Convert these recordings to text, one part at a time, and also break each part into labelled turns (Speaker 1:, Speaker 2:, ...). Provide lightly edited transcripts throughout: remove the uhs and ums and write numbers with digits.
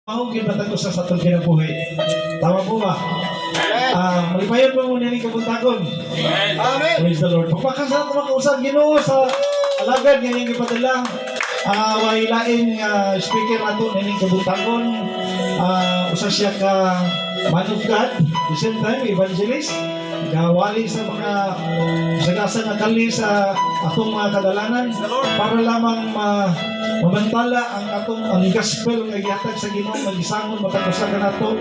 Speaker 1: Ako ginatag ko sa satong kinabuhi. Tama po ba? Malipayon mo muna ni kabuntagon.
Speaker 2: Amen.
Speaker 1: Praise the Lord. Pagpakasal ko makausap Ginoo sa alagad ngayong ipadala. Wailain speaker nato ni kabuntagon. Usa siya ka man of God, the same time evangelist. Gawali sa mga sagasa na kali sa atong mga kadalanan para lamang mamantala ang gospel nga gihatag sa Ginoo, magisangon matag-usa kanato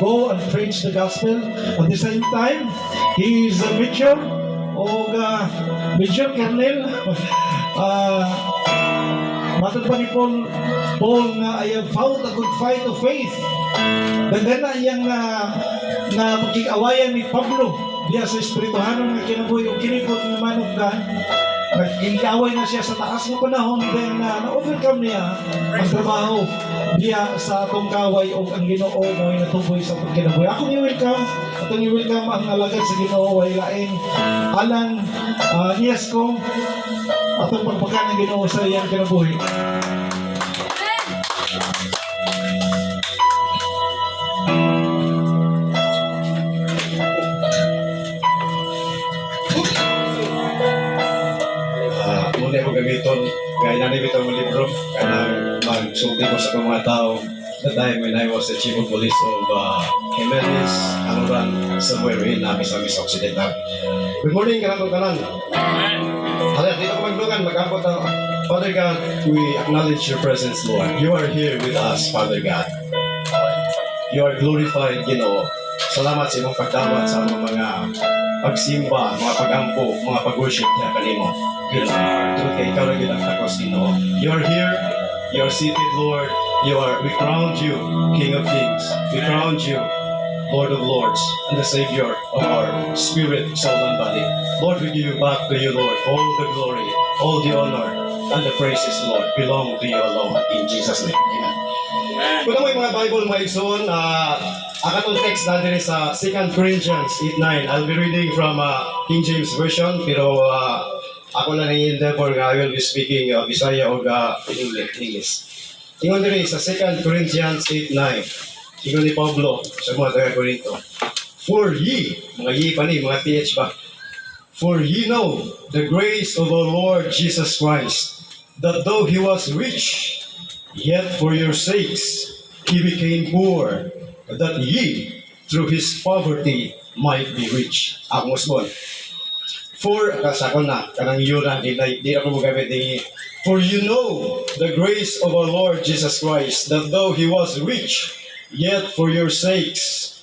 Speaker 1: go and preach the gospel. At the same time, he is a major o major colonel. Matod pa ni Paul nga, I have fought a good fight of faith. Dagana iyang na pagkikawayan ni Pablo diya sa espirituhanon nga kinabuhi o kinipot ng man of God. Nagkikaway na siya sa taas ng panahon dahil na-overcome niya ang trabaho diya sa atong kaway o ang Ginoo mo ay natuboy sa pagkinabuhi. Akong i-welcome, ang alagad sa Ginoo ay laing Alan Niesco atong pagpagkan ng Ginoo sa iyang kinabuhi.
Speaker 2: Muna ko gamiton, kaya nanibit ang libro, kaya magsulti ko sa mga tao the time when I was the chief of police of Jimenez, Anuran, somewhere in Amis Occidental. Good morning, kanang kanan. Hala, dito ko maglugan, mag-abot ang Father God, we acknowledge your presence, Lord. You are here with us, Father God. You are glorified, Ginoo. Salamat sa imong pagdawat sa among mga pagsimba, mga pagampo, mga pag-worship niya kanimo. Truth kay ikaw rin ang takos, Ginoo. You are here, you are seated, Lord. We crowned you, King of Kings. We crowned you, Lord of Lords, and the Savior of our spirit, soul, and body. Lord, we give you back to you, Lord, all the glory, all the honor, and the praises, Lord, belong to you alone. In Jesus' name, amen. Kung may mga Bible, mga igsoon, akatong text na din sa 2 Corinthians 8:9. I'll be reading from King James Version, pero ako na endeavor nga I will be speaking Bisaya o English. Tingnan din sa 2 Corinthians 8:9. Tingnan ni Pablo sa mga taga-Corinto. For ye, mga ye pa ni, mga TH ba? For ye know the grace of our Lord Jesus Christ, that though he was rich, yet for your sakes he became poor, that ye through his poverty might be rich. Ako musbon. For, kasakon na, kanang yura, di ako magamit ni. For you know the grace of our Lord Jesus Christ, that though he was rich, yet for your sakes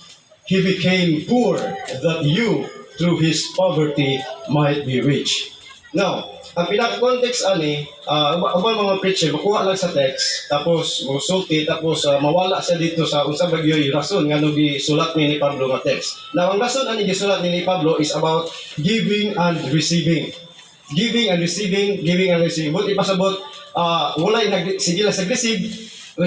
Speaker 2: he became poor, that you through his poverty might be rich. Now, ang pinaka-context ani, abang mga preacher, makuha lang sa text, tapos musulti, tapos mawala siya dito sa unsa bagyoy rason nga nung gisulat ni Pablo nga text. Now, ang rason ani gisulat ni Pablo is about giving and receiving. Giving and receiving. Buti pasabot, walay sige lang nag-receive,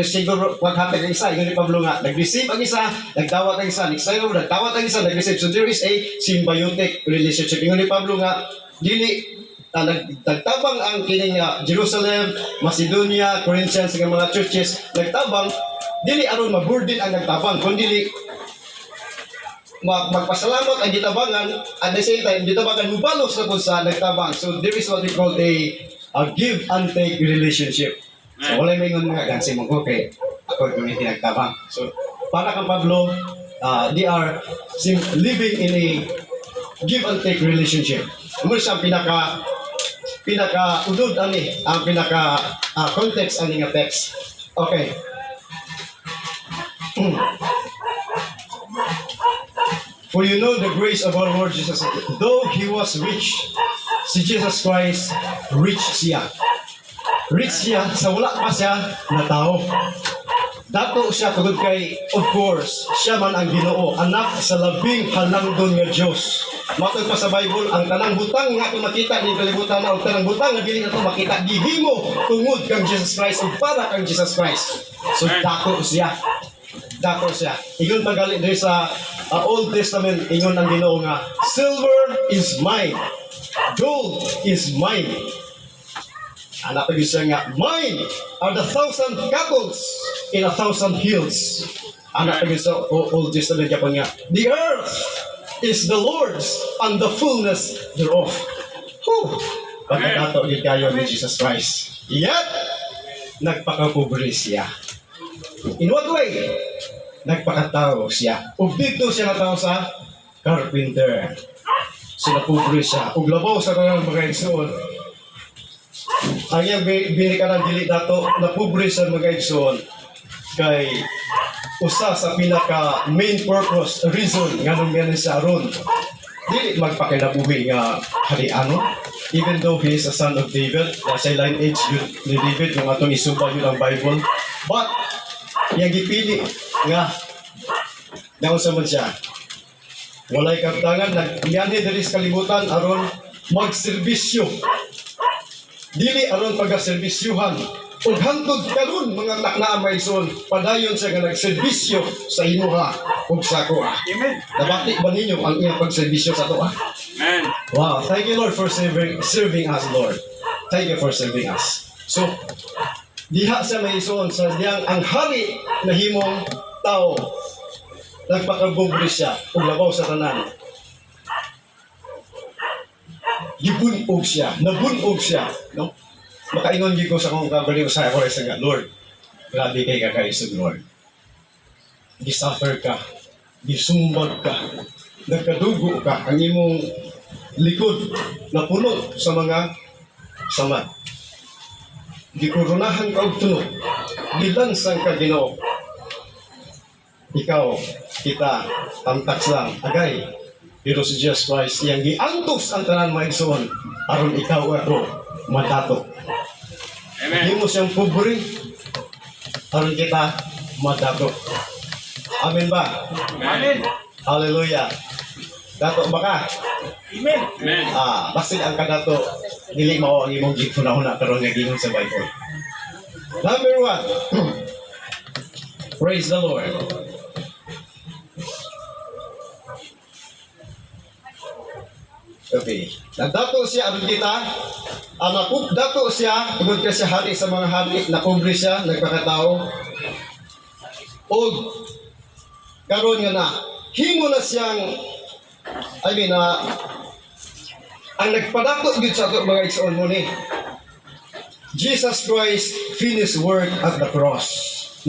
Speaker 2: siguro pag-hapit ang isa, yung ni Pablo nga, nag-receive ang isa, nagdawat ang isa, nagdawat ang isa, nag-receive. So there is a symbiotic relationship. Yung ni Pablo nga, dili, nagtabang ang kining Jerusalem, Macedonia, Corinthians, ng mga churches, nagtabang, dili aron maburden ang nagtabang, kundi magpasalamat ang gitabangan, at the same time, gitabangan mubalos na po sa nagtabang. So there is what we call a give and take relationship. So wala may ngon mga gansi mong okay, ako yung nagtabang. So para kang Pablo, they are living in a give and take relationship. Muna siya pinaka-udod ani, ang pinaka-context ani nga text. Okay. For you know the grace of our Lord Jesus, though he was rich, si Jesus Christ, rich siya. Rich siya, sa wala pa siya na tao. Dato siya tugod kay, of course, siya man ang Ginoo, anak sa labing halangdon nga Dios. Matod pa sa Bible, ang tanang butang nga ito makita ni kalibutan na, o tanang butang nga dili na ito makita, gihimo tungod kang Jesus Christ o para kang Jesus Christ. So dato siya. Iyon pagalit din sa Old Testament, ingon ang Ginoo nga, silver is mine, gold is mine. Anak ko siya nga, mine are the 1,000 cattle in 1,000 hills. Anak lagi sa Old Testament ka pa nga. The earth is the Lord's and the fullness thereof. Whew! Pagkakato din kayo ni Jesus Christ. Yet, nagpakapobre siya. In what way? Nagpakatao siya. Ug dito siya natao sa carpenter. Sila pobre siya. Ug labaw sa kanang mga igsoon. Ang iyang binikanan dili dato na pobre sa mga igsoon kay usa sa pinaka main purpose reason nga nung yan siya aron dili magpakinabuhi nga hariano even though he is a son of David nasa lineage yun ni David yung atong isuba yun ang Bible but yung gipili nga naunsa man siya walay kabtangan nagyanhi diri sa kalibutan aron magserbisyo dili aron pagaserbisyuhan ug hangtod karon mga naknaa maigsoon padayon sa nga nagserbisyo sa imuha ug sa kuha.
Speaker 3: Amen.
Speaker 2: Nabati ba ninyo ang iyang pagserbisyo sa tuwa?
Speaker 3: Amen.
Speaker 2: Wow, thank you Lord for serving us Lord. Thank you for serving us. So diha sa maigsoon sa diyang ang hari na himong tao nagpakabubre siya ug labaw sa tanan. Gibunog siya, nabunog siya, no? Makaingon ko sa kong kabaliw sa ako sa nga, Lord, grabe kay kakaisog, Lord. Gisuffer ka, gisumbag ka, nagkadugo ka, ang imong likod na puno sa mga samad. Gikurunahan ka og tunog, gilansang ka Ginoo. Ikaw, kita, tamtaks lang, agay. Pero si Jesus Christ, iyang giantos ang tanan maigsoon, aron ikaw ako madato.
Speaker 3: Amen.
Speaker 2: Hindi mo siyang pobre, aron kita madato. Amen ba?
Speaker 3: Amen.
Speaker 2: Hallelujah. Dato ba ka?
Speaker 3: Amen. Amen.
Speaker 2: Basin ang kadato, dili mao ang imong gifunahuna karon nga giingon sa Bible. Number 1. Praise the Lord. Okay. Nagdato siya aron kita. Dato siya tungod kay siya hari sa mga hari, napobre siya, nagpakatao. Og karon nga na himo na siyang ang nagpadato gid sa ato mga igsoon mo ni Jesus Christ finished work at the cross.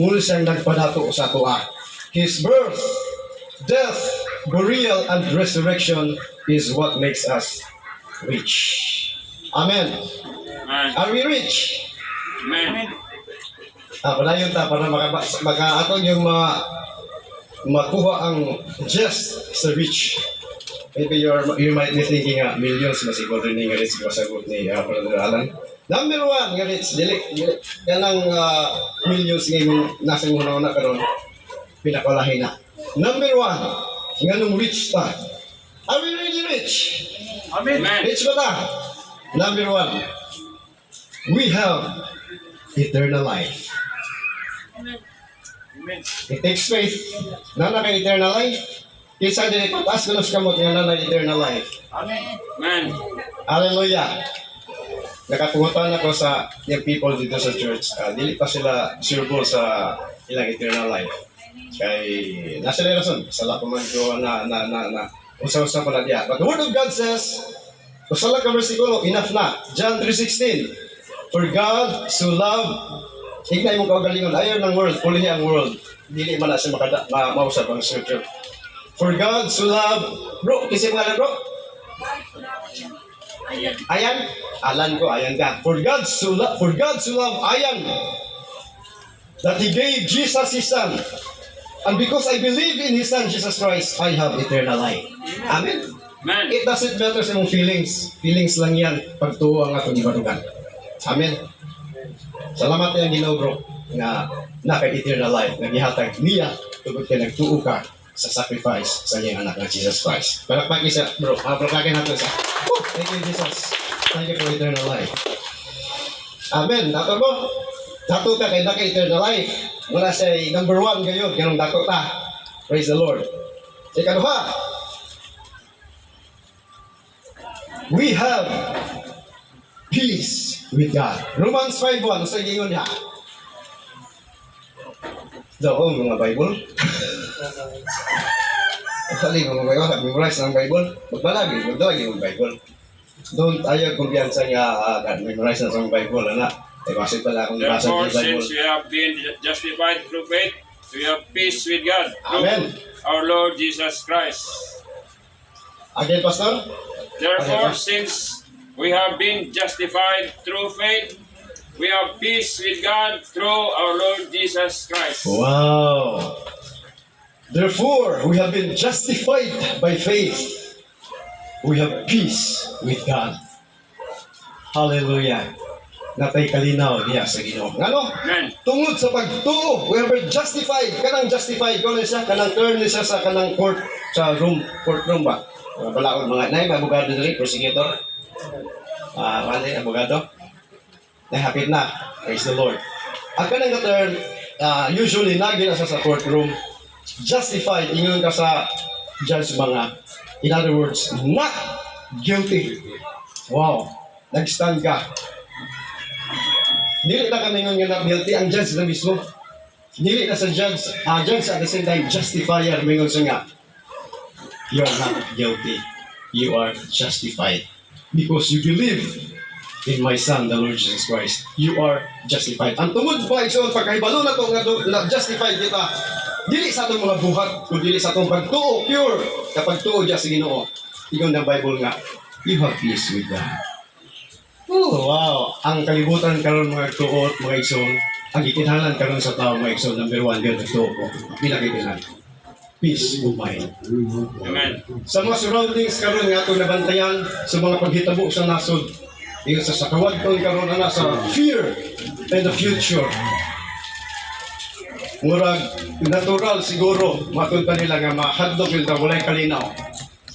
Speaker 2: Muna siyang nagpadato sa ato. His birth, death, burial, and resurrection is what makes us rich. Amen.
Speaker 3: Amen.
Speaker 2: Are we rich?
Speaker 3: Amen.
Speaker 2: Padayon ta para maka yung makuha ang just sa rich. Maybe you might be thinking millions masiguro rin nga rich ko sagot ni Brother Alan. Number 1 nga rich dili kanang millions nga yung nasa una karon pinakalahi na. Number 1 nga nung rich ta. Are we really rich?
Speaker 3: Amen.
Speaker 2: Rich ba ta? Number 1, we have eternal life.
Speaker 3: Amen.
Speaker 2: It takes faith. Na kay eternal life. Kisa din ipataas ko sa kamot nga na eternal life.
Speaker 3: Amen. Amen.
Speaker 2: Hallelujah. Nakatungutan ako sa yung people dito sa church. Dili pa sila sure sa ilang eternal life. Kay nasa rason sa lahat man ko na usa-usa pa na diya. But the word of God says, usala ka versikulo, enough na. John 3:16. For God so loved, ignay mo kaugalingon, ayaw ng world, pulihi ang world. Dili man na siya mausap ang scripture. For God so loved, bro, kisip nga lang bro. Ayan, alan ko, ayan ka. For God so loved, ayan, that He gave Jesus His Son. And because I believe in His Son, Jesus Christ, I have eternal life. Amen.
Speaker 3: Amen.
Speaker 2: It doesn't matter sa mong feelings. Feelings lang yan pag tuwa ang atong ibadugan. Amen. Salamat na yung Ginoo bro na naka-eternal life na gihatag niya tugod kay nagtuo ka sa sacrifice sa iyang anak na Jesus Christ. Palakpakin siya bro. Palakpakin natin siya. Thank you Jesus. Thank you for eternal life. Amen. Dato mo? Dato ka kay naka-eternal life. Mula sa number 1 gayon. Ganong dato ta. Praise the Lord. Ikaduha. We have peace with God. Romans 5:1, sa ingon niya. Doon mga Bible. Actually, mga Bible, memorize ng Bible. Magbalagi, magdawag yung Bible. Don't ayaw kumpiyansa nga memorize na sa Bible, anak. Eh, kasi pala kung nabasa
Speaker 3: Therefore,
Speaker 2: yung Bible.
Speaker 3: since we have been justified through faith, we have peace with God through
Speaker 2: Amen.
Speaker 3: our Lord Jesus Christ.
Speaker 2: Again, Pastor?
Speaker 3: Therefore,
Speaker 2: Amen.
Speaker 3: since we have been justified through faith, we have peace with God through our Lord Jesus Christ.
Speaker 2: Wow. Therefore, we have been justified by faith. We have peace with God. Hallelujah. Natay kalinaw diya sa Ginoo. Ngano?
Speaker 3: Amen.
Speaker 2: Tungod sa pagtuo, we have been justified. Kanang justified ko siya, kanang turn niya sa kanang court sa courtroom ba? Balaod mga nay, abogado dali, prosecutor. Wala abogado. Hapit na. Praise the Lord. Ang kanang turn, usually lagi na sa courtroom, justified, ingon ka sa judge mga, in other words, not guilty. Wow. Nag-stand ka. Dili na kami nga not guilty, ang judge na mismo. Dili na sa judge, judge at the same time, justifier, mingon siya nga, you are not guilty. You are justified. Because you believe in my Son, the Lord Jesus Christ. You are justified. Ang tungod pa, so pagkahibalo na ito, nga justified kita, dili sa itong mga buhat, kung dili sa itong pagtuo, pure, kapag tuo dyan sa Ginoo. Iyon ng Bible nga, you have peace with God. Oh, wow. Ang kalibutan karon mga tuot, mga igsoon, ang ikinhalan karon sa tao mga igsoon, number one, yun ang tuo ko. Pinakikinhalan. Peace of mind.
Speaker 3: Amen.
Speaker 2: Sa mga surroundings karon nga itong nabantayan, sa mga paghitabo sa nasod, yung sa sakawad ko karon na sa fear and the future. Murag, natural siguro, matun pa nila nga mahadlok yun na walay kalinaw.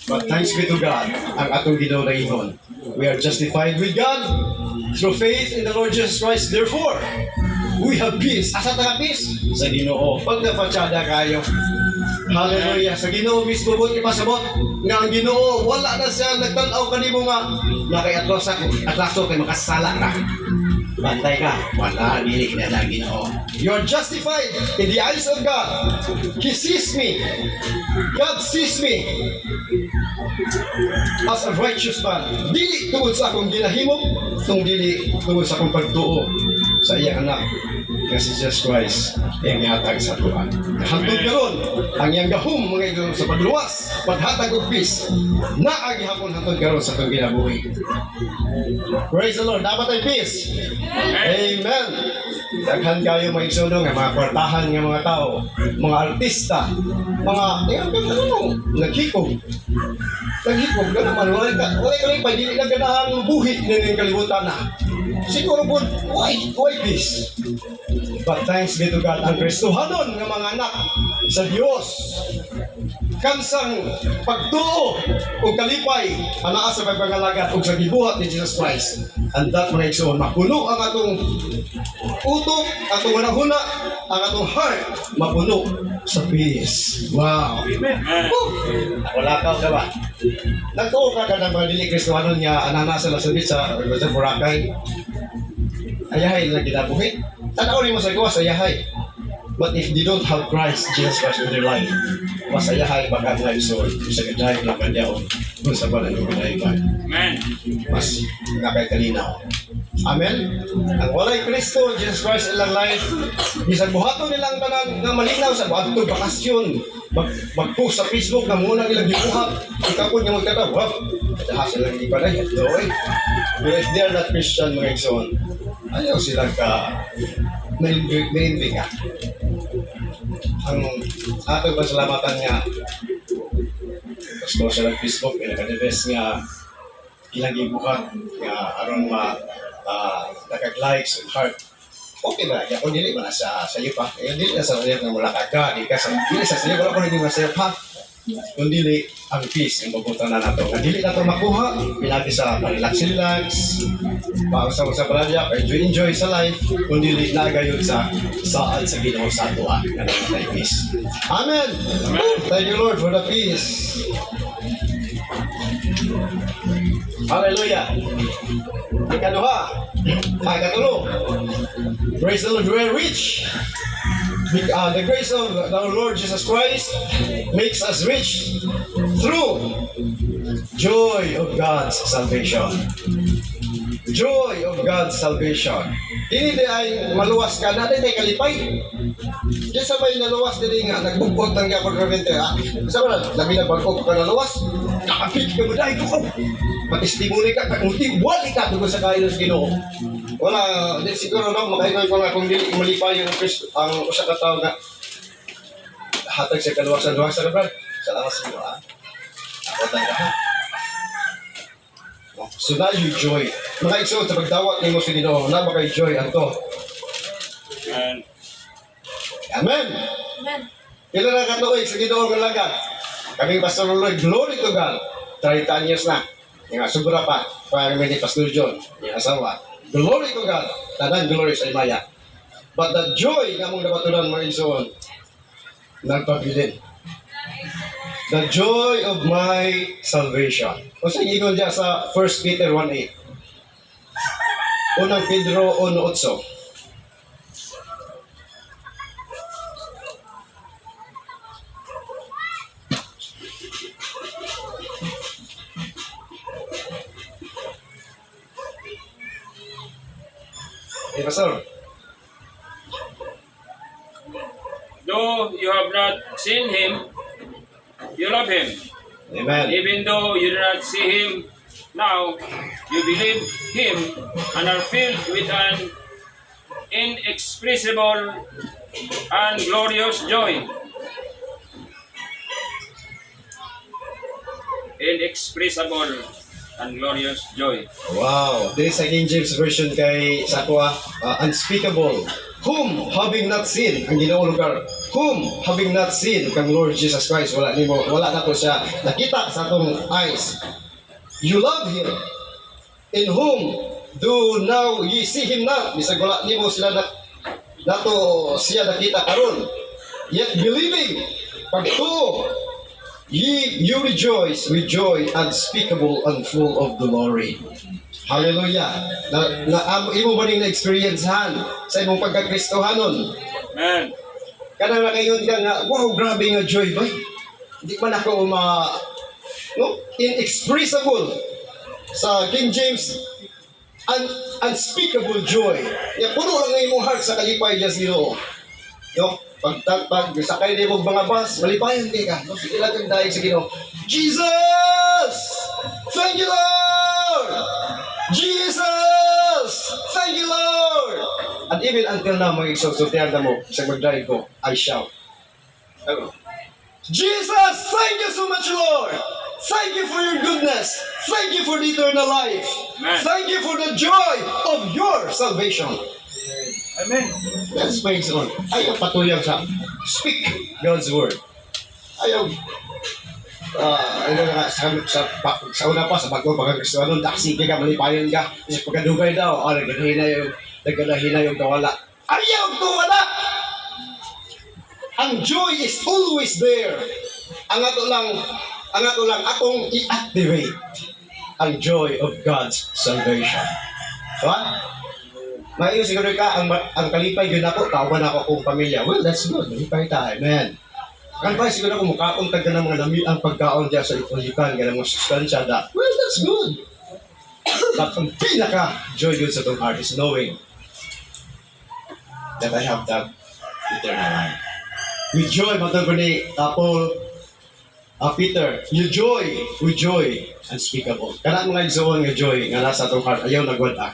Speaker 2: But thanks be to God, ang atong ginawrayhon. We are justified with God through faith in the Lord Jesus Christ. Therefore, we have peace. Asa ta peace? Sa Ginoo. Pag napatsada kayo. Hallelujah. Sa Ginoo mismo mo ipasabot nga ang Ginoo wala na siya nagtanaw kanimo nga atlaso kay makasala ka. Bantay ka. Wala dili na lang Ginoo. You are justified in the eyes of God. He sees me. God sees me as a righteous man. Dili tungod sa akong ginahimo, tung dili tungod sa akong pagtuo sa iyang anak nga si Jesus Christ ay mihatag sa tuwa. Hantod karon ang iyang gahom mga idol sa pagluwas, paghatag og peace naagi hapon hantod karon sa atong ginabuhi. Praise the Lord. Dapat ay peace. Amen. Daghan kayo mga igsoon nga mga kwartahan nga mga tao, mga artista, mga naghikog. Naghikog ka naman, wala ka pa, hindi na ganahan buhit na yung kalibutan na. Siguro po, why peace? But thanks be to God, ang Kristohanon ng mga anak sa Diyos. Kansang pagtuo o kalipay, anaa sa pagpangalagat o sa gibuhat ni Jesus Christ. And that mga igsoon, mapuno ang atong utok, atong manahuna, ang atong heart, mapuno sa peace. Wow.
Speaker 3: Amen.
Speaker 2: Wala ka ba? Nagtuo ka ng mga dili Kristohanon niya, anana sa lasabit sa Boracay. Ayahay na ginabuhi. Tanaw rin mo sa gawa sa ayahay. But if they don't have Christ, Jesus Christ in their life, masayahay baka mga isod, sa gadahin lang kanyaon, kung sa balang ng gadahin.
Speaker 3: Amen.
Speaker 2: Mas nakaikalinaw. Amen? Ang walay Kristo, Jesus Christ ilang life, bisag buhato nilang tanan nga malinaw sa buhato bakasyon, mag-post sa Facebook na muna nilang gibuhat, ikapon nga magtataw, wow, katahasa lang di pala, doy. But if they are not Christian, mga igsoon, ayaw silang ka na-invite ka. Ang atong pasalamatan nga gusto sa Facebook pinaka-the-best nga ilang gibuhat nga aron nakag-likes and heart. Okay ba? Kaya kung dili man na sa iyo pa, dili na sa iyo nga wala ka, di ka sa dili sa iyo wala ko hindi masaya pa. Kung dili ang peace ang mabutan na nato. Ang dili nato makuha, pinagi sa relax-relax, sa paladya, enjoy sa life, kung dili nagayon sa saad sa Ginoo sa atua. Kanang tayo peace. Amen! Thank you Lord for the peace. Hallelujah! Ikaduha, katulo. Praise the Lord, we are rich The grace of our Lord Jesus Christ makes us rich through joy of God's salvation. Joy of God's salvation. Dili di ay maluwas ka na, di tayo kalipay. Diyan sa may naluwas, dili nga, nagbukbot ng gapon karamente. Sa mga, labi na bangko ka naluwas, nakapit ka mo dahil ko. Matistimuli ka, kakunti, wali ka doon sa kayo sa Ginoo. Wala, di siguro no, makainay ko nga kung dili malipay yung Kristo, ang usa ka tao nga hatag sa kaluwasan-luwasan na brad. Salamat sa iyo, ha? Ako tayo ka. So now you joy. Mga igsoon sa pagdawat ni mo sa Ginoo, na ba kay joy ato?
Speaker 3: And
Speaker 2: Amen.
Speaker 4: Amen.
Speaker 2: Kailan na katuig sa Ginoo nga lagat? Kaming Pastor Lloyd, glory to God. 30 years na. Nga sobra pa. Para kami ni Pastor John, yung asawa. Glory to God. Tanan glory sa Imaya. But the joy nga mong nabatunan mga igsoon, nagpabilin. The joy of my salvation. O sa ingon diya sa 1 Peter 1:8. Unang Pedro 1:8. Eh, Pastor.
Speaker 3: though you have not seen him, you love him.
Speaker 2: Amen.
Speaker 3: Even though you do not see him now, you believe him and are filled with an inexpressible and glorious joy. Inexpressible and glorious joy.
Speaker 2: Wow. This is King James Version kay sa kuha, unspeakable. Whom having not seen, ang ginoo lugar, whom having not seen kang Lord Jesus Christ, wala na to siya nakita sa atong eyes. You love Him, in whom do now ye see Him not. Bisag wala nimo sila nato siya nakita karon. Yet believing, pagtuo, you rejoice with joy unspeakable and full of glory. Hallelujah. Imo ba ning na-experiencehan sa imong pagkakristohanon?
Speaker 3: Amen.
Speaker 2: Kanang nakayon ka nga, wow, grabe nga joy ba? Hindi man ako inexpressible. Sa King James, unspeakable joy. Ya puno lang nga imong heart sa kalipay niya Ginoo. No? Pag sakay din mo mga bus, malipayan ka. No? Sige lang kang dahil sa Ginoo. Jesus! Thank you, Lord! Jesus! Thank you, Lord! And even until now, mga igsosultihan na mo, sa mag-drive ko, I shout. Jesus! Thank you so much, Lord! Thank you for your goodness! Thank you for the eternal life!
Speaker 3: Amen.
Speaker 2: Thank you for the joy of your salvation!
Speaker 1: Amen.
Speaker 2: That's my son. Ayaw patuyang sa speak God's word. Ayaw sa una pa sa bago pagkakristohanon, sige ka, malipayan ka. Kasi pagkadugay daw, nagkadahina yung kawala. Ayaw tuwala! Ang joy is always there. Ang ato lang atong i-activate ang joy of God's salvation. Diba? Maiyo siguro ka, ang kalipay yun ako, kawan ako kong pamilya. Well, that's good. Malipay tayo. Amen. Kan ba siguro kung mukhaon ka ng mga lami ang pagkaon diya sa ipalikan, ganang mga sustansya da. Well, that's good. But ang pinaka-joy yun sa itong heart is knowing that I have that eternal life. With joy, matang ko ni Peter, with joy unspeakable. Kana mga igsoon nga joy nga nasa itong heart, ayaw nagwada.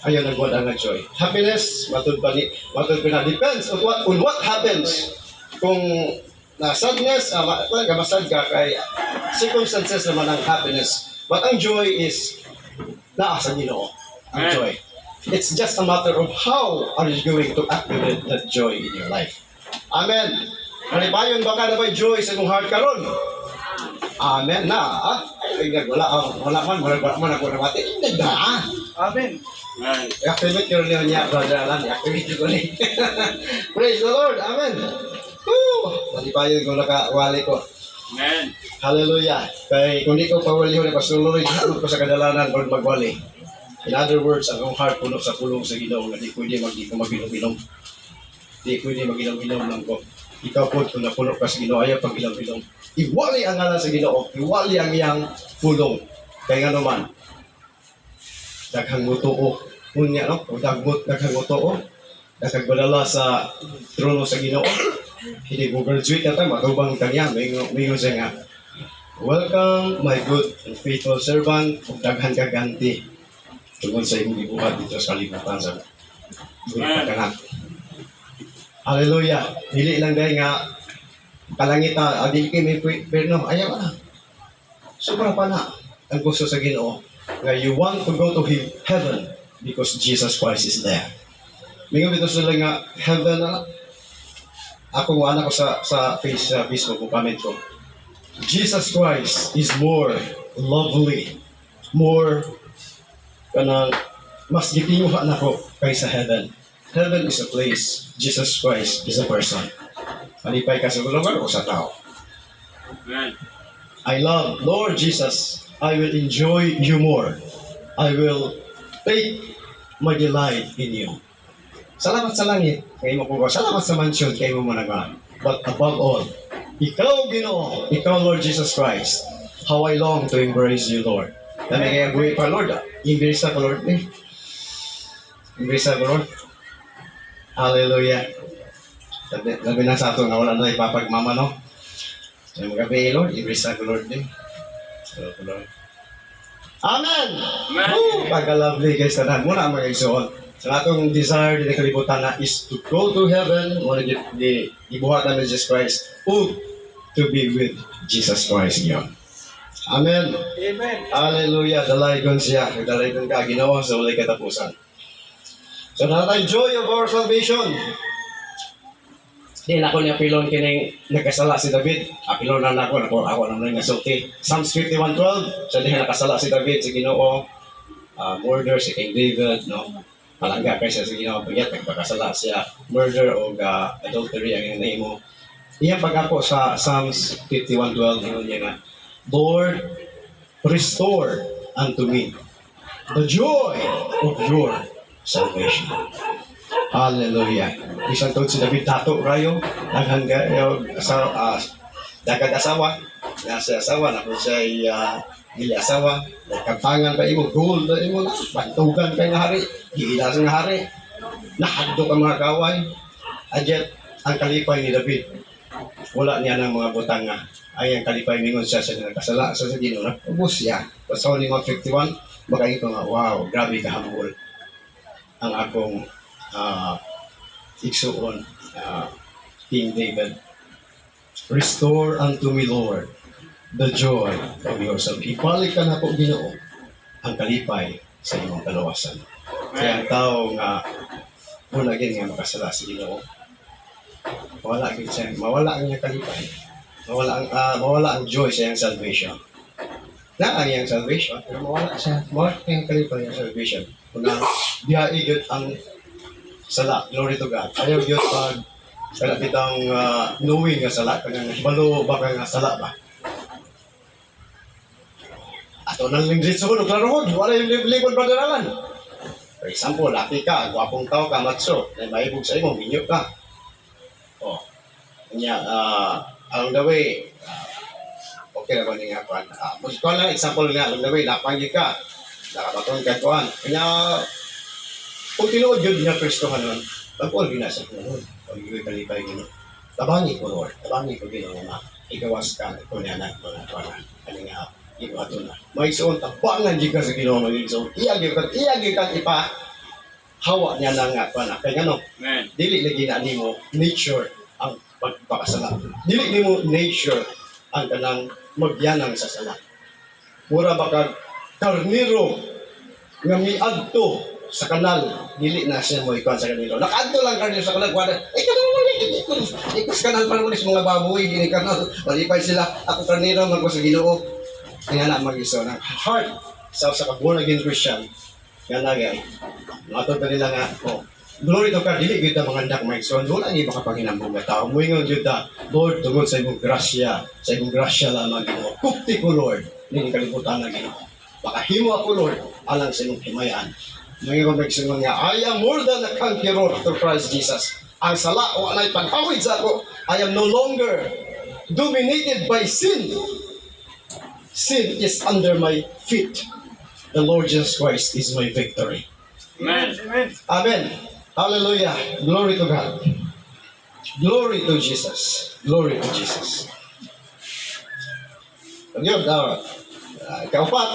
Speaker 2: Ayaw nagwada nga joy. Happiness, matud pa na, depends on what happens. Kung na sadness, masad ka kay circumstances naman ang happiness. But ang joy is naasa Ginoo. Ang
Speaker 3: Amen.
Speaker 2: joy. It's just a matter of how are you going to activate that joy in your life. Amen. Malipayon ba ka na ba'y joy sa mong heart karon? Amen na. Ay, wala man ako namati. Hindi na.
Speaker 1: Amen.
Speaker 3: Amen.
Speaker 2: I-activate ko rin niya, Brother Alan. I-activate ko rin. Praise the Lord. Amen. Woo! Malipayon ko nakawali ko.
Speaker 3: Amen.
Speaker 2: Hallelujah. Kaya kung di ko pawali ko na pasuloy, hanap ko sa kadalanan o magwali. In other words, ang heart puno sa pulong sa Ginoo, hindi pwede ko maginom-inom. Di pwede mag-ilong-ilong lang ko. Ikaw po, kung napuno ka sa Ginoo, ayaw pag ilong-ilong. Iwali ang ngalan sa Ginoo. Iwali ang iyang pulong. Kaya nga naman, daghang mutuo. Unya, no? O daghang mutuo. Daghang badala sa trono sa Ginoo. Hindi mo graduate na tayo, matubang kanya. Mingon siya nga, welcome, my good and faithful servant, ug daghang kaganti. Tungkol sa imong gibuhat dito sa kalibutan sa pagkanak. Hallelujah. Dili lang dahil nga kalangita, dili kay may perno, ayaw na. Sobra pa na ang gusto sa Ginoo nga you want to go to heaven because Jesus Christ is there. Mingon dito sila nga heaven na. Ako nga anak ko sa Facebook ko comment ko. Jesus Christ is more lovely, more kanang mas gitinguha na ko kaysa heaven. Heaven is a place. Jesus Christ is a person. Malipay ka sa lugar o sa tao.
Speaker 3: Amen.
Speaker 2: I love, Lord Jesus, I will enjoy you more. I will take my delight in you. Salamat sa langit, kayo mo po. Salamat sa mansion, kayo mo managaan. But above all, ikaw, Ginoo, ikaw, Lord Jesus Christ, how I long to embrace you, Lord. Dami kaya buhay pa, Lord. Embrace na ka, Lord. Embrace na ka, Lord. Hallelujah. Labi na sa ato nga wala na ipapagmama, no? Sa mga gabi, Lord, embrace na ka, Lord. Lord. Amen!
Speaker 3: Amen.
Speaker 2: Woo! Pagka-lovely, guys, tanan. Muna ang mga igsoon. Sa atong desire, din kalibutan na is to go to heaven, muna di ibuhat na ni Jesus Christ, o to be with Jesus Christ ngayon. Amen.
Speaker 1: Amen.
Speaker 2: Hallelujah. Dalaygon siya. Dalaygon ka. Ginawa sa ulay katapusan. So, natay joy of our salvation. Di na ako niya pilon kining nagkasala si David. Pilon na ako naman nasulti. Psalms 51:12. So, di nakasala si David sa Ginoo. Murder si King David, no? Malangga kay siya sa Ginoo. Pagkat nagpakasala siya. Murder o adultery ang nahimo. Iyang pag-ako sa Psalms 51:12, yun niya nga, Lord, restore unto me the joy of your salvation. Hallelujah. Isang taon si David tato rayo, naghangga dagag asawa, nasa asawa, na kung siya dili asawa, nagkampangan pa imo, gold na imo na, bantugan kay nga hari, giilas nga hari, nahagdo ka mga kaway, adyan ang kalipay ni David. Wala niya ng mga butang nga. Ay ang kalipay mingon siya sa nagkasala sa Ginoo na ubos siya. Sa Psalm 51, baka ito nga, wow, grabe kahambol ang akong igsuon, King David. Restore unto me, Lord, the joy of your salvation. Ibalik ka na po, Ginoo, ang kalipay sa imong kalawasan. Kaya ang tao nga muna nga makasala sa Ginoo, mawala ang iyang kalipay. Mawala ang joy sa iyang salvation. Na ang iyang salvation, pero mawala ang iyang kalipay ang salvation. Kung biyaigot ang sala, glory to God. Ayaw yun pag kalapitang knowing nga sala, kaya balo ba ka nga sala ba? Ato nang lingsit sa hulo, klaro wala yung likod ba dalalan? For example, laki ka, gwapong tao ka, matso, na maibog sa imo, minyo ka. Oh, kanya, along the way, okay na ba niya kuhan? Kung lang, example nga, along the way, napanggi ka, nakabatong ka kuhan. Kanya, kung tinuod yun niya Kristohan nun, pag-all ginasa ko nun, pag-iwi kalipay gino. Tabangi ko, Lord, tabangi ko gino nga, ikawas ka, ito niya na, mga kuhan, ano nga, ikaw ato na. Maigsoon, tabangan di ka sa gino, maigsoon, iyagi ka ipa, hawa niya na nga kuhan. Kaya ano,
Speaker 3: Amen.
Speaker 2: dili lagi na nimo nature ang pagpakasala. Dili nimo nature ang kanang magyanang sa sala. Mura ba kag karniro nga miadto sa kanal, dili na siya mo ikuan sa kanilo. Nakaadto lang karniro sa kanal, kuan. Ikus kanal para ulis mga baboy, dili kanal. Malipay sila, ako karniro magko sa Ginoo. Kaya na mag-iso ng heart sa born again Christian. Yan na gay. Matod pa nila nga, glory to God, dili gyud ta mga anak maigsoon, wala ni makapanginambong nga tao. Moingon gyud ta, Lord, tungod sa imong grasya, lamang Ginoo. Kukti ko, Lord, nini kalibutan na Ginoo. Baka himo ako, Lord, alang sa imong himayaan. Moingon maigsoon nga, I am more than a conqueror through Christ Jesus. Ang sala o anay pagpawid sa ako, I am no longer dominated by sin. Sin is under my feet. The Lord Jesus Christ is my victory.
Speaker 3: Amen.
Speaker 2: Amen. Hallelujah. Glory to God. Glory to Jesus. Glory to Jesus. Yun, kaupat,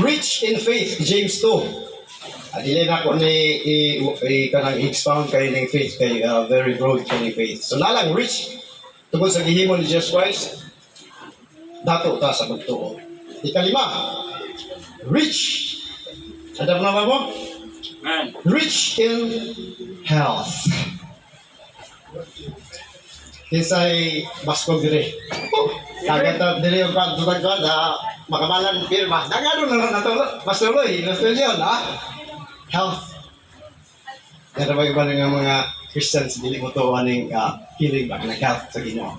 Speaker 2: rich in faith, James 2. Dili na ko ni kanang expound kayo ng faith kay very broad kayo ng faith. So nalang rich tungkol sa gihimo ni Jesus Christ, dato ta sa pagtuo. Ikalima, rich. Ada na ba mo?
Speaker 3: Amen.
Speaker 2: Rich in health. Kinsay basko dire. Kagata dire yung pagtutagod makamalan pirma. Nagano na nato pasuloy, yun health. Yan ba iba nga mga Christians dili mo to aning healing ba na health sa Ginoo.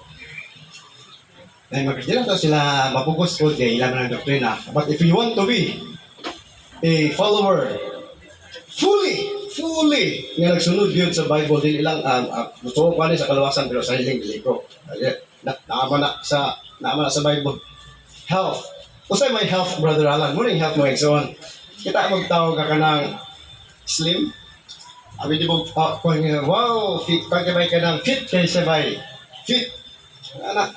Speaker 2: Dahil mga Christian to sila mapugos po kay ilan ng doktrina. But if you want to be a follower fully nga nagsunod yun sa Bible din ilang gusto ko pa sa kalawasan pero sa hiling dili ko naama na sa Bible health usay may health brother Alan morning health mo igsoon kita magtawag ka kanang slim abi di mo wow fit ka kay kanang fit kay sabay fit ana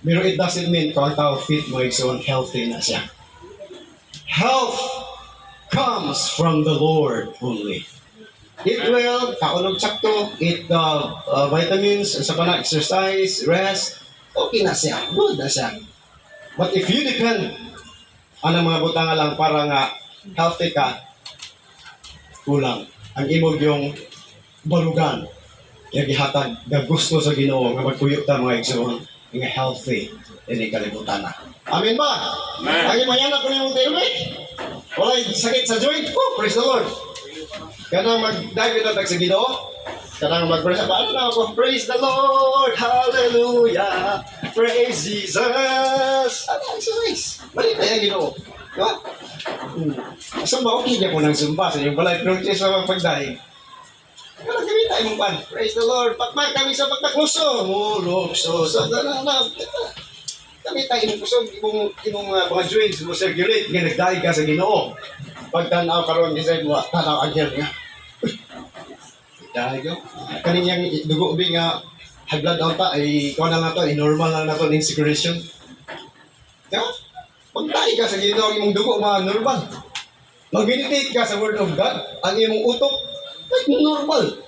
Speaker 2: pero it doesn't mean kung tawag fit mo igsoon healthy na siya health comes from the Lord only. Eat well, kaunog sakto, eat vitamins, sa pana, exercise, rest, okay na siya, good na siya. But if you depend ang mga butanga lang para nga healthy ka, kulang. Ang imog yung balugan, yung gihatag, na gusto sa Ginoo, nga magkuyok ta mga igsoon, nga healthy, hindi kalimutan na. Amen ba?
Speaker 3: Amen.
Speaker 2: Ang imayanak ko na yung tailmate. Walay sakit sa joint. Oh, praise the Lord. Kanang mag-dive na sa Ginoo. Kanang mag-praise. Paano na ako? Praise the Lord. Hallelujah. Praise Jesus. Ano, exercise. Balik na yung Ginoo. Diba? Sumba, okay niya po ng sumba. Sa yung balay, practice sa pag-dive. Kanang kami tayo mong pan. Praise the Lord. Pakmak kami sa pagtakluso. Mulokso. So, kami tayo imong kusog, imong mga joints mo circulate, nga nagdaig ka sa Ginoo. Pagtanaw karon gisay mo, tanaw agil nga. Daig ko. Kaninyang dugo bi nga high blood out ta ay kuha na lang to, normal lang na to ng circulation. Diba? Pagdaig ka sa Ginoo, imong dugo normal. Mag-meditate ka sa Word of God, ang imong utok ay normal.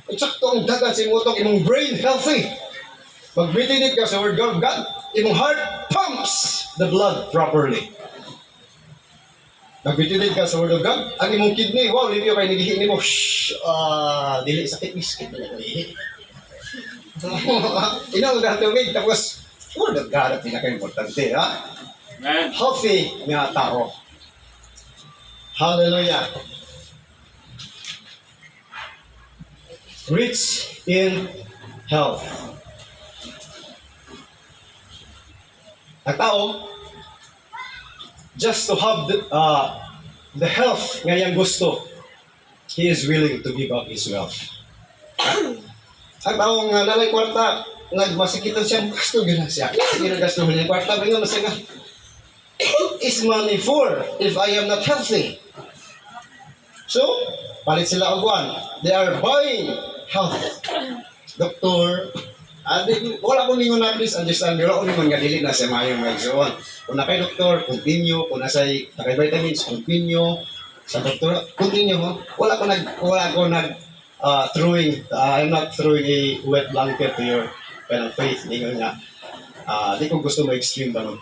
Speaker 2: Eksakto ang dagan sa imong utok, imong brain healthy. Mag-meditate ka sa Word of God, imong heart pumps the blood properly. Nag-meditate ka sa Word of God, ang imong kidney, wow, hindi kayo nagihi nimo, dili sakit biscuit na nagihi. Inaw na tubig, tapos Word of God ang pinaka-importante, ha?
Speaker 3: Amen.
Speaker 2: Healthy nga tao. Hallelujah. Rich in health. Ang tao, just to have the health nga iyang gusto, he is willing to give up his wealth. Ang tao nga nalay kwarta, nagmasikitan siya, gasto gina siya. Ginagasto mo niya kwarta, bingo na siya nga. What is money for if I am not healthy? So, palit sila og one. They are buying health. Doktor, wala ko ningon na please understand, wala ko ningon nga dili na sa mayong magsuon. Kung na kay doktor, continue. Kung nasa nakay vitamins, continue. Sa doktor, continue mo. Wala ko nag throwing, I'm not throwing a wet blanket to your kind of faith. Ningon nga, di ko gusto mo extreme ba nun.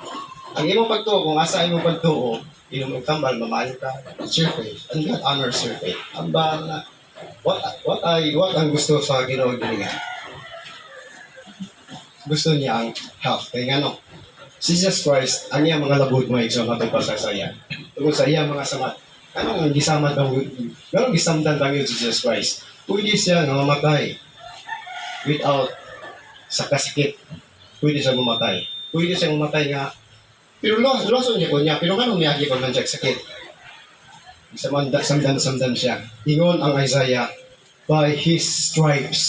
Speaker 2: Ang imong pagtuo, kung asa imong pagtuo, imong magtambal, mamayo ka, it's your faith. And God honors your faith. Ang ba na, what ang gusto sa Ginoo giningan? Gusto niya ang health. Kaya nga no, si Jesus Christ, ang iyang mga labod mo ito matong pasasaya. Tungkol sa iyang mga samat. Anong gisamad ang ganong gisamdan lang yun si Jesus Christ? Pwede siya nga mamatay without sa kasakit. Pwede siya mamatay. Pwede siya mamatay nga. Pero loson niya ko niya. Pero ganong miyagi pag nandiyak sakit. Samdan siya. Ingon ang Isaiah, by His stripes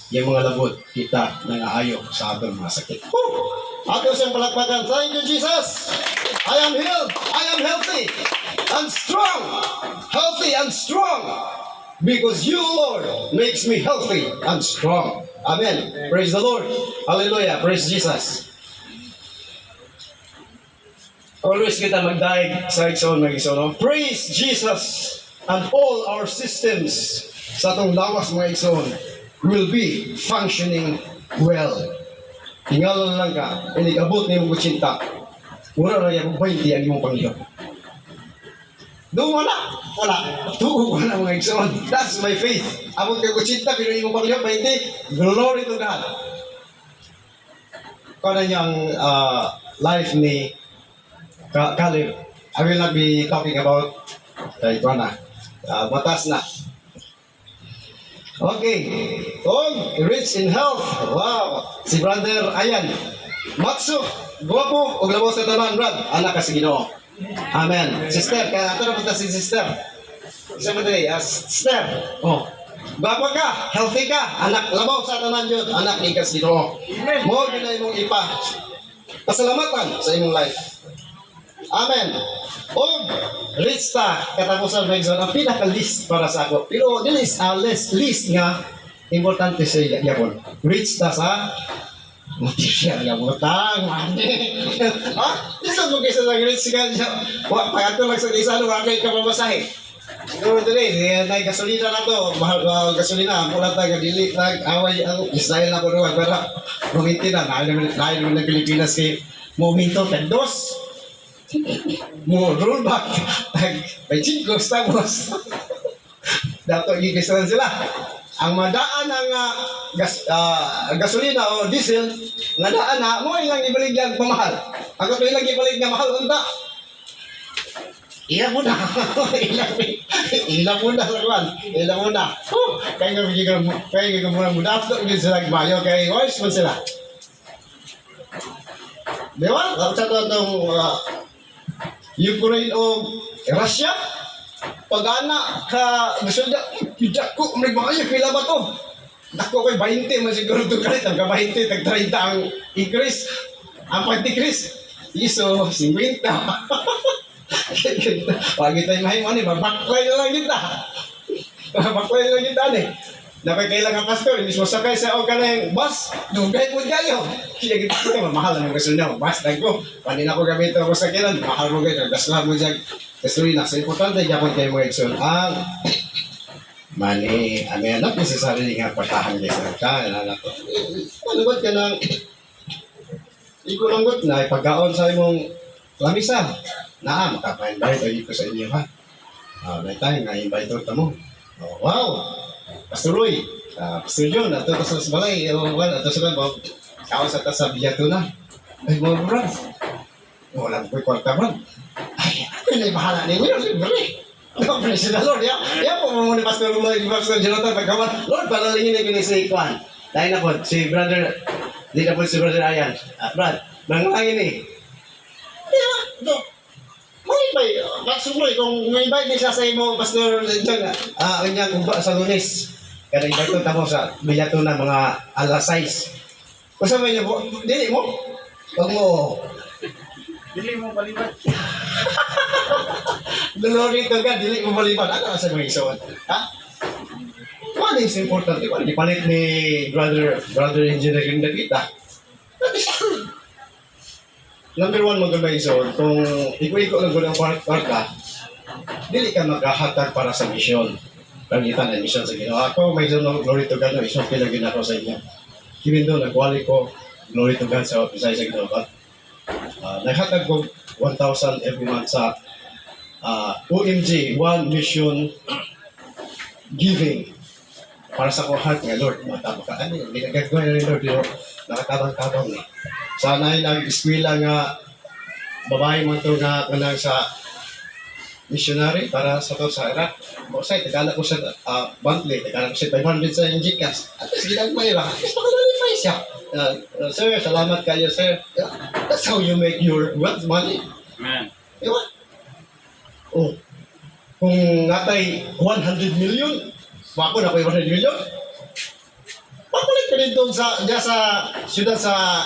Speaker 2: yung mga labot kita nangaayo sa atong mga sakit.
Speaker 4: Ato siyang palakpakan. Thank you, Jesus. I am healed. I am healthy and strong. Healthy and strong. Because you, Lord, makes me healthy and strong. Amen. Praise the Lord. Hallelujah. Praise Jesus. Always kita magdaig sa igsoon, mag-igsoon. Praise Jesus, and all our systems sa atong lawas mga igsoon will be functioning well. Tingalan lang ka, inikabot ni mong kutsinta. Mura na yung 20 ang imong panglihok. Doon wala. Wala. Tugo wala mga igsoon. That's my faith. Abot kay kutsinta, pero imong panglihok 20. Glory to God. Kaya niyang life ni Caleb, I will not be talking about ito na. Batas na. Okay. Rich in health. Wow. Si brother Ayan. Matsu. Guwapo. Ug labo sa tanan, Brad. Anak ka sa Ginoo. Amen. Sister, kaya ito na punta si sister. Isa mo din, sister. Oh. Guwapo ka. Healthy ka. Anak, labaw sa tanan yun. Anak ni ka sa Ginoo. Mo ginay mong ipa. Pasalamatan sa imong life. Amen. O, list ta, katapusan ng exam, ang pinaka-list para sa ako. Pero, din is a list nga, importante sa yapon. Reach ta sa material nga butang, mani. Ha? Isa mo kaysa ng reach ka siya. Pagkato lang sa isa, wala kayo kapamasahe. Siguro today, gasolina na to, mahal gasolina, mula tayo, dili, away, ang Israel na ko naman, pero, buminti na, dahil naman ng Pilipinas kay Momento Tendos. Mo rollback may chingkos tapos dato gigisalan sila ang madaan ng gasolina o diesel nga daan na mo ilang ibaligyan pamahal ako to ilang ibalig nga mahal unta ilang muna ilang muna lagwan ilang muna kaya nga muna muna dato din sila bayo kaya wais man sila di ba? Sa itong Ukraine o Russia, pag-ana ka gusto niya, tidak ko, may bayo, pila ba to? Dako ko'y 20, man siguro ito kalit, ang 20, tag 30 ang increase, ang pag-decrease, iso, 50. Pag ito'y mahiman, babaklay na lang kita. Babaklay na lang kita, napagkailangan pastor, hindi mo sakay sa o ka na yung bus, dugay mo kayo. Kaya kita ko, mahal ang gasolina, bus, ko. Panin ako gamit ako sa kilan, mahal mo kayo, gaslah mo dyan. Gasolina, so importante, yapon kayo mga ekson, ang money, amen, not necessarily nga patahan kayo sa anak ko. Malungkot ka ng, ikulungkot na, ipagkaon sa imong lamisa, makapainbite o dito sa inyo, ha? May tayo nga, invite ito mo. Oh, wow! Pastor Roy, Pastor John, ato sa balay, ato sa balay, kawas ato sa biyato na. Ay, mga brad, wala ko'y kwarta brad. Ay, ako na bahala ninyo, libre. No, praise the Lord, ya po mo ni Pastor Roy, Pastor Jonathan, pagkawan, Lord, panalingin na kinisay kwan. Dahil na po, si brother, di na po si brother Ayan. Brad, nangangin eh. May bay, Pastor Roy, kung may bay, siya sa imo, Pastor John, kanya kung sa Lunes, kaya invite ko tamo sa bilyato na mga alas 6. Kung sabi niyo po, dili mo? Huwag mo.
Speaker 1: Dili mo balibat.
Speaker 4: Glory to God, dili mo baliban. Ano sa mga isuot? Ha? What is important? What is palit ni brother engineer yung kita? That is true. Number one, maganda isuot. Kung iko-iko lang gulang kwarta, dili ka magkahatag para sa misyon. Pangitan ang misyon sa ginawa ko. May doon glory to God, isang pilagin ako sa inyo. Even doon, nagwali ko, glory to God sa Pisay sa ginawa. Naghatag ko 1,000 every month sa OMG, One Mission Giving. Para sa kuhat nga, Lord, matapos ka. Ano yun? Ginagagawa na rin, Lord, pero nakatabang-tabang eh. Sana ay nag-eskwila nga babae mo ito nga sa missionary para sa to sa Iraq. Bosay, tagala ko sa monthly, tagala ko sa 500 sa Gcash. At least ginagmay lang. At least makalorify siya. Sir, salamat kayo, sir. That's how you make your wealth money.
Speaker 3: Amen.
Speaker 4: Diba? Oh, kung natay 100 million, wako na ko 100 million, Pakulit ka dito sa syudad sa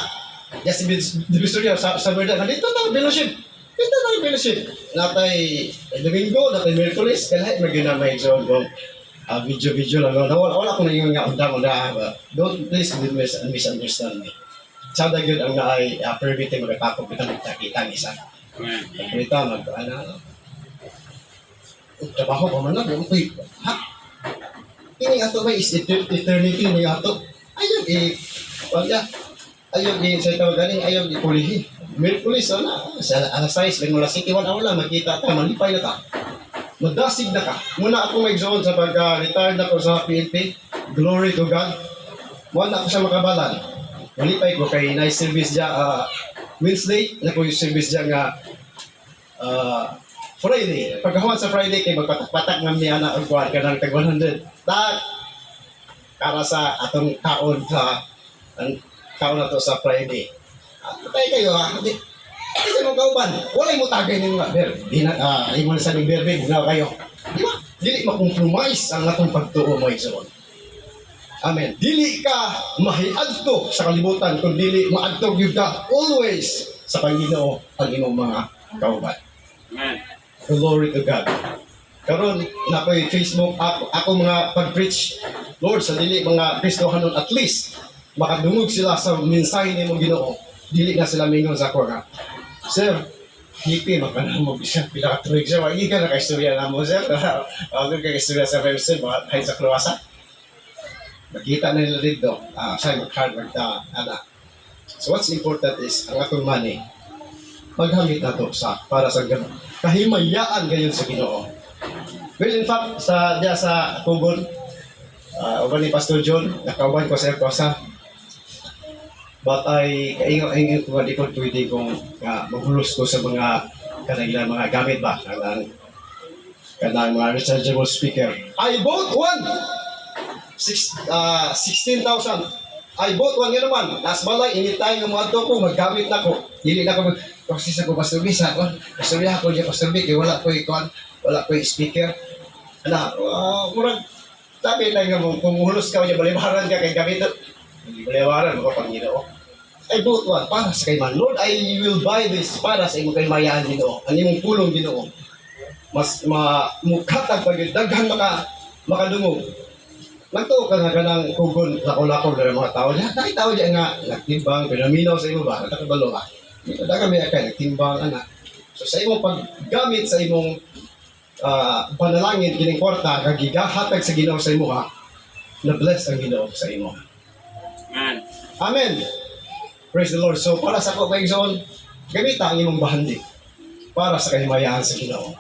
Speaker 4: Divisoria sa Merda. Dito tayo fellowship. Dito tayo fellowship. Natay Domingo, natay Merkulis, kaya maginamay so kung video lang. Wala ko na yung nga undang-undang. Don't please misunderstand me. Sada yun ang naay permit yung magkakapag kita ang isa.
Speaker 3: Amen.
Speaker 4: Pagkulita, trabaho pa man lang. Ha? Ini ato may is eternity ni ato. Ayun ayun sa tawag galing ayun ipulihin. Merkulis na sa alas 6 mula City 1 hour lang makita ta malipay na ta. Madasig na ka. Muna ako may zone sa pagka-retired ako sa PNP. Glory to God. Wala ako sa makabalan. Malipay ko kay nice service dya Wednesday na ko yung service dya nga Friday. Pagkahuman sa Friday kay magpatak-patak ng niya na ang kuwan ka ng tag 100. Tak! Para sa atong kaon sa ang kaon na to sa Friday. Patay kayo ha. Hindi mo kauban. Wala mo tagay ng mga ber. Ay mo na sa ng berbe. Bunaw kayo. Di ba? Dili makompromise ang atong pagtuo mo isoon. Amen. Dili ka mahiadto sa kalibutan kung dili maadto gyud ka always sa Panginoon ang imong mga kauban.
Speaker 3: Amen.
Speaker 4: Glory to God. Karon na ko'y Facebook ako mga pag-preach. Lord, sa dili mga Kristohanon at least makadungog sila sa mensahe nimo Ginoo. Dili na sila mingon sa ako nga. Sir, hipi magkanamog siya pila ka tuig siya. Wagi ka nakaistorya na mo, sir. Wagi ka istorya sa website, mga kahit sa Kroasa. Nakita na nila dito, siya mag-hard work na, So what's important is, ang atong money, maghamit na to para sa kahimayaan gayon sa Ginoo. Well, in fact, sa Tugon, uban ni Pastor John, nakauban ko sa Ercosa, but ay kaingo ko di ko pwede kong maghulos ko sa mga kanang mga gamit ba, kanang mga rechargeable speaker. I bought one! 16,000. I bought one yun naman. Last balay, anytime yung mga ko, maggamit na ko. Dili na ko kasi sa ko Pastor B, sa ko. Pastor B, ako dyan Pastor B, kaya wala ko yung speaker. Murag, sabi na nga mo, kung hulos ka, balibaran ka kay gamit. Balibaran mo pang Ginoo. I bought one para sa kay man. Lord, I will buy this para sa imong kaymayaan Ginoo. Ang imong pulong Ginoo. Mas mukhatag pag daghan makadungog. Nagtuo ka na kanang kugon lako-lako ng mga tao. Lahat ng tao dyan nga, nagtimbang, pinaminaw sa imo ba? Nakakabalo ba? Daga may akay, nagtimbang, anak. So sa imong paggamit sa imong panalangin, kining kwarta, kagigahatag sa Ginoo sa imo ha, na-bless ang Ginoo sa imo.
Speaker 3: Amen.
Speaker 4: Amen. Praise the Lord. So para sa ako, may zone, gamita ang imong bahandi para sa kahimayaan sa Ginoo.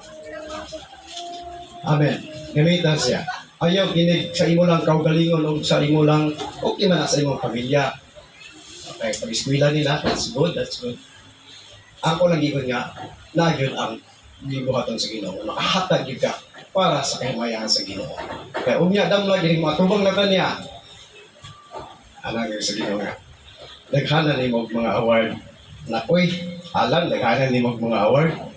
Speaker 4: Amen. Gamitan siya. Ayaw kinig sa imo lang kaugalingon o sa imo lang okay man na sa imong pamilya. Okay, pag-eskwela nila, that's good. Ako lang gigon nga, na yun ang gibuhaton sa Ginoo. Makahatag yun ka para sa kahimayaan sa Ginoo. Kaya umya dam lagi mga tubang na niya. Alang sa Ginoo nga. Daghanan ni mo mga award. Nakoy, alam, daghanan ni mo mga award.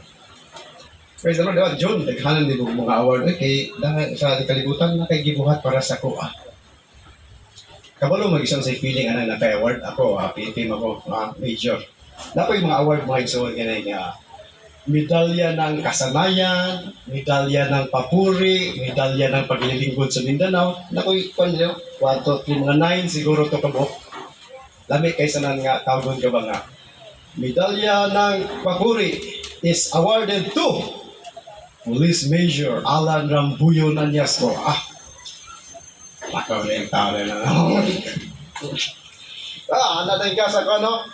Speaker 4: Praise the Lord, diba? John, naghanan din mga award kay dahil sa kalibutan na kay gibuhat para sa kuha. Kabalo mag-isang sa feeling na naka-award ako, PNP ako, major. Dapat yung mga award mga igsoon nga medalya ng kasanayan, medalya ng papuri, medalya ng paglilingkod sa Mindanao. Nakoy, 1, 2, 3, mga 9 siguro to kabok. Lamig kaysa nang nga tawgon ka ba nga. Medalya ng papuri is awarded to Police Major Alan Rambuyo Nanyasco. Makaw na yung tao na natin ka sa ano?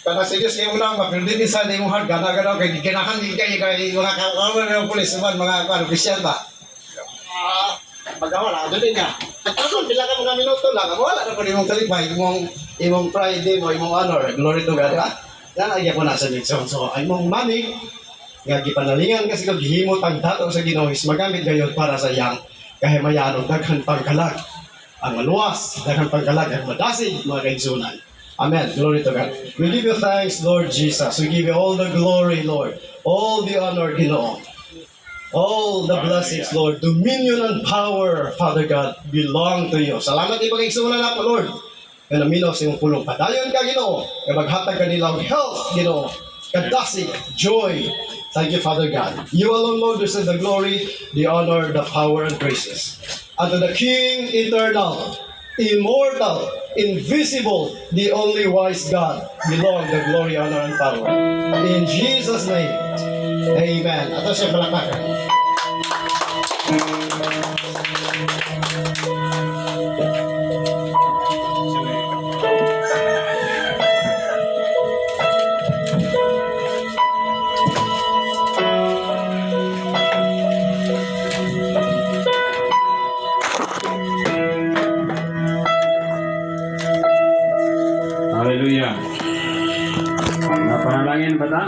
Speaker 4: Kana serious kayo lang, mapildin sa yung hard, gana-gana, kay ginahan din kayo, mga kawaman ng polis naman, mga opisyal ba? Pagkawala, doon din ka. Pagkawala, pila ka mga minuto lang, wala na po yung talibay, imong Friday mo, imong honor, glory to God, ha? Nalagyan ko na sa Nixon. So, imong money, nga gipanalingan kasi kag gihimot ang dato sa Ginoo is magamit gayon para sa iyang kahimayaan ug daghan pangkalag ang maluwas daghan pangkalag ang madasig mga kaigsunan. Amen. Glory to God. We give you thanks, Lord Jesus. We give you all the glory, Lord. All the honor, Ginoo. All the blessings, Lord, dominion and power, Father God, belong to you. Salamat ipag-igsunan na po, Lord. Nga naminaw sa iyong pulong. Padayon ka, Ginoo. Nga maghatag ka nilang health, Ginoo. Kadasig, joy. Thank you, Father God. You alone, Lord, deserve the glory, the honor, the power, and praises. Unto the King eternal, immortal, invisible, the only wise God, belong the glory, honor, and power. In Jesus' name, amen. Ato siya palakpakan.
Speaker 3: Hallelujah. Napanalangin ba ta?